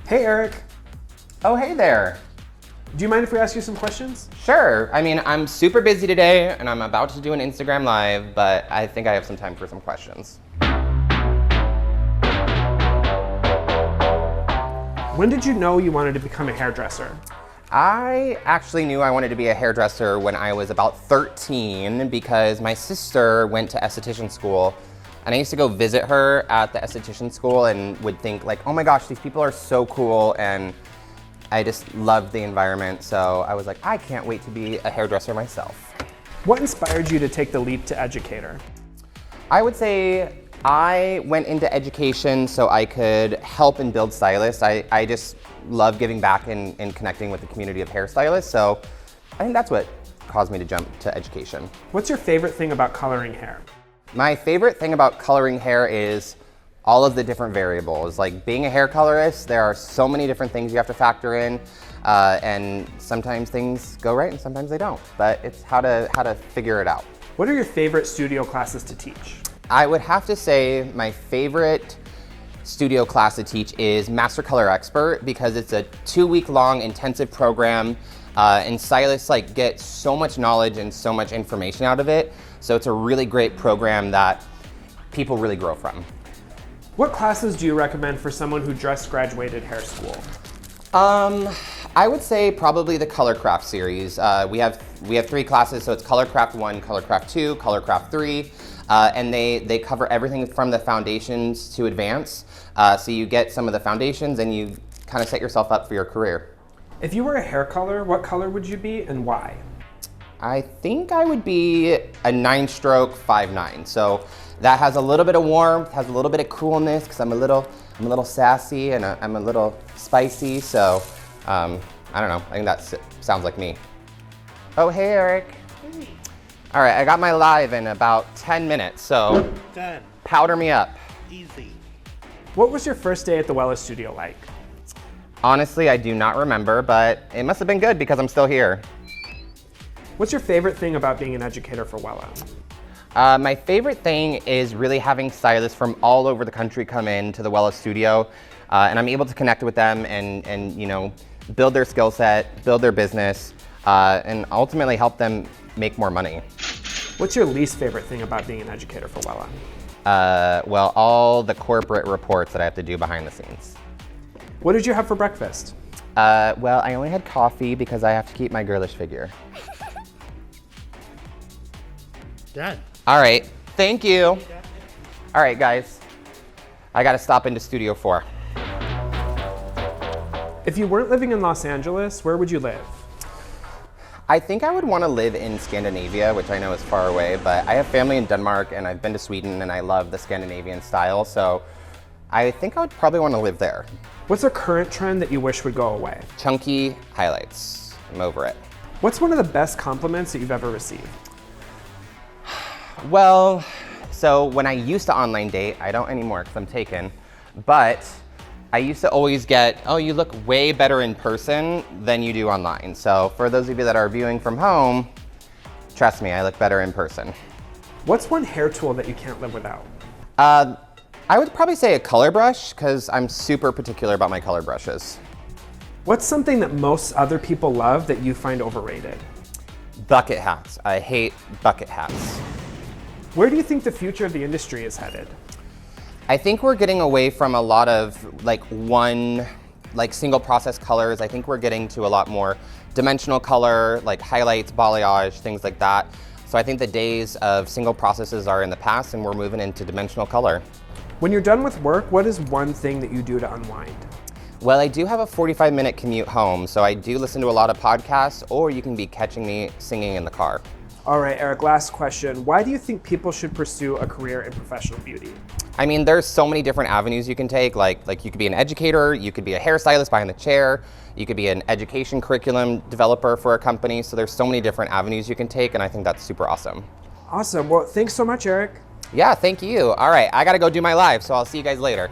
Hey, Eric. Oh, hey there. Do you mind if we ask you some questions? Sure. I mean, I'm super busy today and I'm about to do an Instagram Live, but I think I have some time for some questions. When did you know you wanted to become a hairdresser? I actually knew I wanted to be a hairdresser when I was about 13 because my sister went to esthetician school and I used to go visit her at the esthetician school and would think like, oh my gosh, these people are so cool, and I just loved the environment. So I was like, I can't wait to be a hairdresser myself. What inspired you to take the leap to educator? I would say I went into education so I could help and build stylists. I just love giving back and connecting with the community of hairstylists. So I think that's what caused me to jump to education. What's your favorite thing about coloring hair? My favorite thing about coloring hair is all of the different variables. Like being a hair colorist, there are so many different things you have to factor in, and sometimes things go right and sometimes they don't. But it's how to figure it out. What are your favorite studio classes to teach? I would have to say my favorite studio class to teach is Master Color Expert because it's a 2-week-long intensive program, and stylists get so much knowledge and so much information out of it. So it's a really great program that people really grow from. What classes do you recommend for someone who just graduated hair school? I would say probably the Colorcraft series. We have 3 classes, so it's Colorcraft 1, Colorcraft 2, Colorcraft 3, and they cover everything from the foundations to advanced. So you get some of the foundations and you kind of set yourself up for your career. If you were a hair color, what color would you be and why? I think I would be a 9-stroke 5'9". So that has a little bit of warmth, has a little bit of coolness because I'm a little sassy and I'm a little spicy. So I don't know. I think that sounds like me. Oh, hey, Eric. Hey. All right, I got my live in about 10 minutes, so Done. powder me up. Easy. What was your first day at the Wella Studio like? Honestly, I do not remember, but it must have been good because I'm still here. What's your favorite thing about being an educator for Wella? My favorite thing is really having stylists from all over the country come in to the Wella Studio, and I'm able to connect with them and you know, build their skill set, build their business, and ultimately help them make more money. What's your least favorite thing about being an educator for Wella? Well, all the corporate reports that I have to do behind the scenes. What did you have for breakfast? Well, I only had coffee because I have to keep my girlish figure. Done. All right, thank you. All right, guys, I gotta stop into Studio 4. If you weren't living in Los Angeles, where would you live? I think I would want to live in Scandinavia, which I know is far away, but I have family in Denmark and I've been to Sweden and I love the Scandinavian style, so I think I would probably want to live there. What's a current trend that you wish would go away? Chunky highlights. I'm over it. What's one of the best compliments that you've ever received? Well, so when I used to online date, I don't anymore because I'm taken, but I used to always get, oh, you look way better in person than you do online. So for those of you that are viewing from home, trust me, I look better in person. What's one hair tool that you can't live without? I would probably say a color brush because I'm super particular about my color brushes. What's something that most other people love that you find overrated? Bucket hats. I hate bucket hats. Where do you think the future of the industry is headed? I think we're getting away from a lot of single process colors. I think we're getting to a lot more dimensional color, like highlights, balayage, things like that. So I think the days of single processes are in the past and we're moving into dimensional color. When you're done with work, what is one thing that you do to unwind? Well, I do have a 45-minute commute home, so I do listen to a lot of podcasts, or you can be catching me singing in the car. All right, Eric, last question. Why do you think people should pursue a career in professional beauty? I mean, there's so many different avenues you can take. Like you could be an educator, you could be a hairstylist behind the chair, you could be an education curriculum developer for a company. So there's so many different avenues you can take, and I think that's super awesome. Awesome. Well, thanks so much, Eric. Yeah, thank you. All right, I gotta go do my live, so I'll see you guys later.